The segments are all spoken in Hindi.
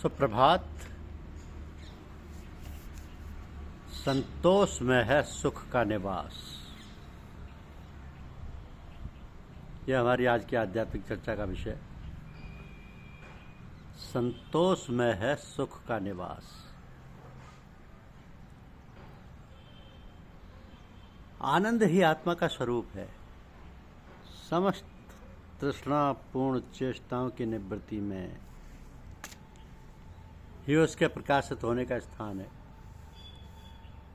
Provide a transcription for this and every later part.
सुप्रभात। संतोष में है सुख का निवास। यह हमारी आज की आध्यात्मिक चर्चा का विषय। संतोष में है सुख का निवास। आनंद ही आत्मा का स्वरूप है। समस्त तृष्णापूर्ण चेष्टाओं की निवृत्ति में ही उसके प्रकाशित होने का स्थान है।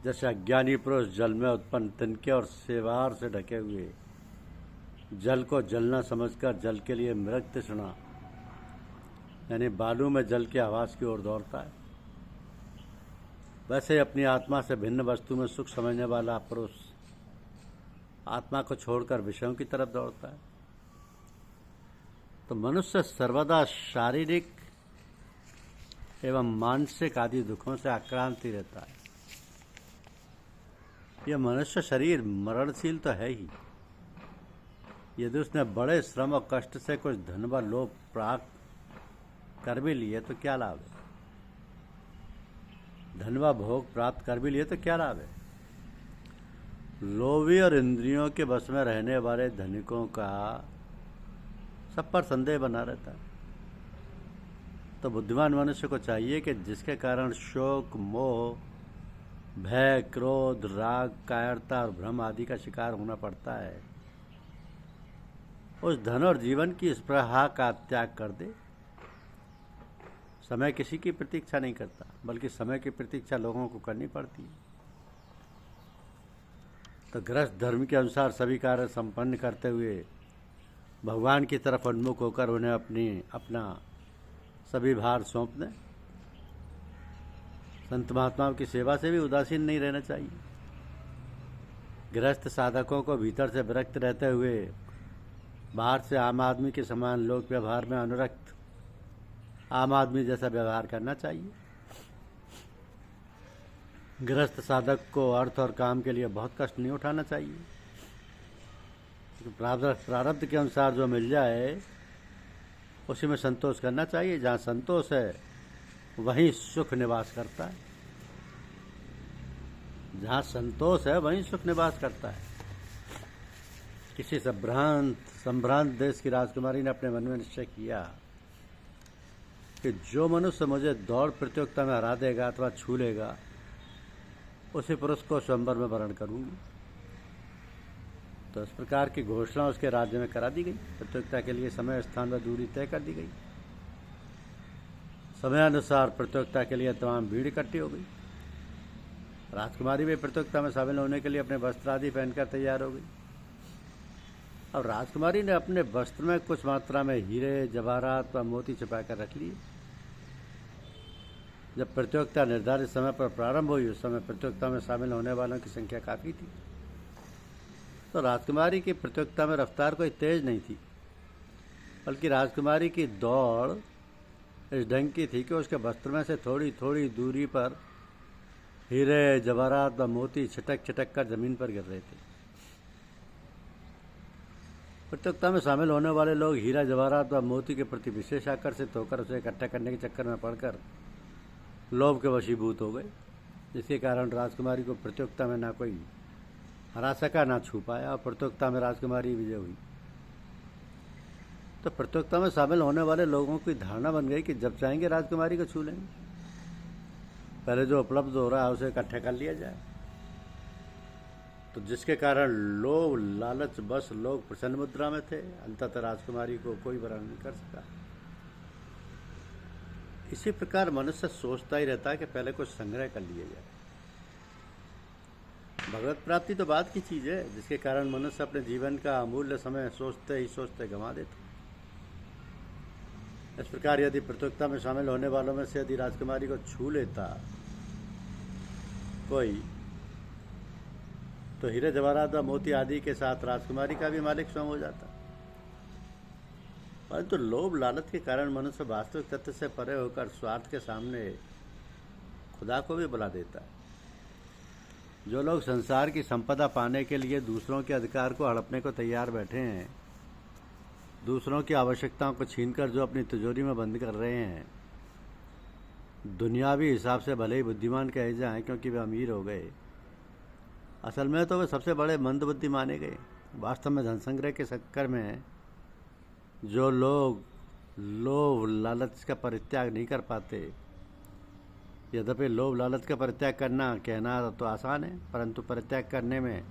जैसे अज्ञानी पुरुष जल में उत्पन्न तिनके और सेवार से ढके हुए जल को जल न समझकर जल के लिए मृग तृष्णा यानी बालू में जल के आवास की ओर दौड़ता है, वैसे अपनी आत्मा से भिन्न वस्तु में सुख समझने वाला पुरुष आत्मा को छोड़कर विषयों की तरफ दौड़ता है। तो मनुष्य सर्वदा शारीरिक एवं मानसिक आदि दुखों से आक्रांति रहता है। यह मनुष्य शरीर मरणशील तो है ही। यदि उसने बड़े श्रम और कष्ट से कुछ धन व लोभ प्राप्त कर भी लिए तो क्या लाभ है? धन व भोग प्राप्त कर भी लिए तो क्या लाभ है? लोभी और इंद्रियों के बस में रहने वाले धनिकों का सब पर संदेह बना रहता है। तो बुद्धिमान मनुष्य को चाहिए कि जिसके कारण शोक, मोह, भय, क्रोध, राग, कायरता और भ्रम आदि का शिकार होना पड़ता है, उस धन और जीवन की स्पृहा का त्याग कर दे। समय किसी की प्रतीक्षा नहीं करता, बल्कि समय की प्रतीक्षा लोगों को करनी पड़ती है। तो गृहस्थ धर्म के अनुसार सभी कार्य संपन्न करते हुए भगवान की तरफ उन्मुख होकर उन्हें अपना सभी भार सौंप दें। संत महात्माओं की सेवा से भी उदासीन नहीं रहना चाहिए। गृहस्थ साधकों को भीतर से विरक्त रहते हुए बाहर से आम आदमी के समान लोक व्यवहार में अनुरक्त आम आदमी जैसा व्यवहार करना चाहिए। गृहस्थ साधक को अर्थ और काम के लिए बहुत कष्ट नहीं उठाना चाहिए। प्रारब्ध के अनुसार जो मिल जाए उसी में संतोष करना चाहिए। जहाँ संतोष है वहीं सुख निवास करता है। जहाँ संतोष है वहीं सुख निवास करता है। किसी संभ्रांत देश की राजकुमारी ने अपने मन में निश्चय किया कि जो मनुष्य मुझे दौड़ प्रतियोगिता में हरा देगा अथवा छू लेगा, उसी पुरुष को स्वयंवर में वरण करूंगी। तो इस प्रकार की घोषणा उसके राज्य में करा दी गई। प्रतियोगिता के लिए समय, स्थान व दूरी तय कर दी गई। समयानुसार प्रतियोगिता के लिए तमाम भीड़ इकट्ठी हो गई। राजकुमारी भी प्रतियोगिता में शामिल होने के लिए अपने वस्त्र आदि पहनकर तैयार हो गई। अब राजकुमारी ने अपने वस्त्र में कुछ मात्रा में हीरे, जवाहरात व मोती छिपाकर रख लिए। जब प्रतियोगिता निर्धारित समय पर प्रारंभ हुई, उस समय प्रतियोगिता में शामिल होने वालों की संख्या काफी थी। तो राजकुमारी की प्रतियोगिता में रफ्तार कोई तेज नहीं थी, बल्कि राजकुमारी की दौड़ इस ढंग की थी कि उसके वस्त्र में से थोड़ी थोड़ी दूरी पर हीरे, जवाहरात व मोती छिटक छिटक कर जमीन पर गिर रहे थे। प्रतियोगिता में शामिल होने वाले लोग हीरा, जवाहरात व मोती के प्रति विशेष आकर्षित होकर उसे इकट्ठा करने के चक्कर में पड़कर लोभ के वशीभूत हो गए, जिसके कारण राजकुमारी को प्रतियोगिता में ना कोई हरा सका ना छू पाया और प्रतियोगिता में राजकुमारी विजय हुई। तो प्रतियोगिता में शामिल होने वाले लोगों की धारणा बन गई कि जब चाहेंगे राजकुमारी को छू लेंगे। पहले जो उपलब्ध हो रहा है उसे इकट्ठा कर लिया जाए। तो जिसके कारण लोभ लालच बस लोग प्रसन्न मुद्रा में थे। अंततः राजकुमारी को कोई वरण नहीं कर सका। इसी प्रकार मनुष्य सोचता ही रहता है कि पहले कुछ संग्रह कर लिया जाए। भगवत प्राप्ति तो बात की चीज है, जिसके कारण मनुष्य अपने जीवन का अमूल्य समय सोचते ही सोचते गंवा देते। इस प्रकार यदि प्रतियोगिता में शामिल होने वालों में से यदि राजकुमारी को छू लेता कोई, तो हीरे, जवाहरात व मोती आदि के साथ राजकुमारी का भी मालिक स्वयं हो जाता। परंतु लोभ लालच के कारण मनुष्य वास्तविक तथ्य से परे होकर स्वार्थ के सामने खुदा को भी बुला देता है। जो लोग संसार की संपदा पाने के लिए दूसरों के अधिकार को हड़पने को तैयार बैठे हैं, दूसरों की आवश्यकताओं को छीनकर जो अपनी तिजोरी में बंद कर रहे हैं, दुनियावी हिसाब से भले ही बुद्धिमान कहे जाएं क्योंकि वे अमीर हो गए, असल में तो वे सबसे बड़े मंदबुद्धि माने गए। वास्तव में धन संग्रह के चक्कर में जो लोग लोभ लालच का परित्याग नहीं कर पाते, यद्यपि लोभ लालच का परित्याग करना कहना तो आसान है, परंतु परित्याग करने में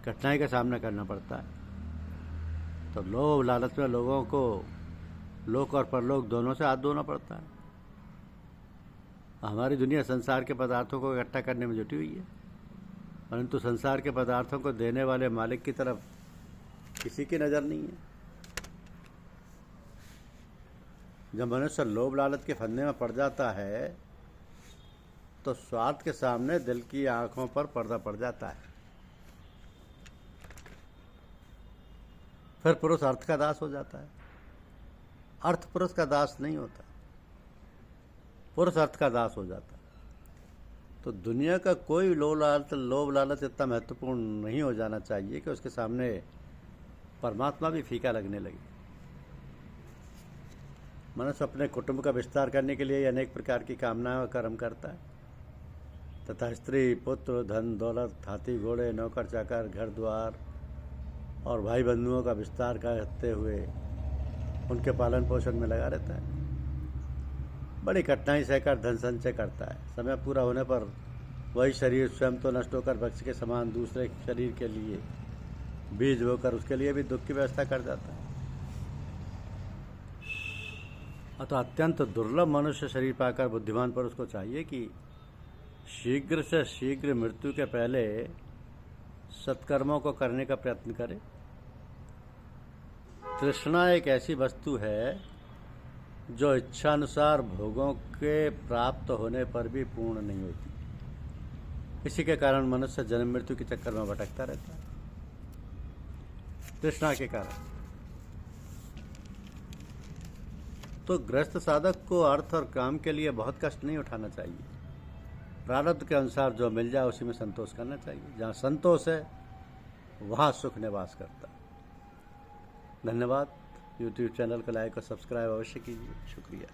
कठिनाई का सामना करना पड़ता है। तो लोभ लालच में लोगों को लोक और परलोक दोनों से हाथ धोना पड़ता है। हमारी दुनिया संसार के पदार्थों को इकट्ठा करने में जुटी हुई है, परंतु संसार के पदार्थों को देने वाले मालिक की तरफ किसी की नज़र नहीं है। जब मनुष्य लोभ लालच के फंदे में पड़ जाता है तो स्वार्थ के सामने दिल की आंखों पर पर्दा पड़ जाता है। फिर पुरुष अर्थ का दास हो जाता है। अर्थ पुरुष का दास नहीं होता, पुरुष अर्थ का दास हो जाता है। तो दुनिया का कोई लोभ लालच इतना महत्वपूर्ण नहीं हो जाना चाहिए कि उसके सामने परमात्मा भी फीका लगने लगे। मनुष्य अपने कुटुंब का विस्तार करने के लिए अनेक प्रकार की कामनाएं और कर्म करता है तथा स्त्री पुत्र धन दौलत हाथी घोड़े नौकर चाकर घर द्वार और भाई बंधुओं का विस्तार करते हुए उनके पालन पोषण में लगा रहता है। बड़ी कठिनाई सहकर धन संचय करता है। समय पूरा होने पर वही शरीर स्वयं तो नष्ट होकर वृक्ष के समान दूसरे शरीर के लिए बीज बोकर उसके लिए भी दुख की व्यवस्था कर जाता है। अतः अत्यंत दुर्लभ मनुष्य शरीर पाकर बुद्धिमान पुरुष को चाहिए कि शीघ्र से शीघ्र मृत्यु के पहले सत्कर्मों को करने का प्रयत्न करे। तृष्णा एक ऐसी वस्तु है जो इच्छानुसार भोगों के प्राप्त होने पर भी पूर्ण नहीं होती। इसी के कारण मनुष्य जन्म मृत्यु के चक्कर में भटकता रहता है, तृष्णा के कारण। तो गृहस्थ साधक को अर्थ और काम के लिए बहुत कष्ट नहीं उठाना चाहिए। प्रारब्ध के अनुसार जो मिल जाए उसी में संतोष करना चाहिए। जहाँ संतोष है वहाँ सुख निवास करता है। धन्यवाद। YouTube चैनल को लाइक और सब्सक्राइब अवश्य कीजिए। शुक्रिया।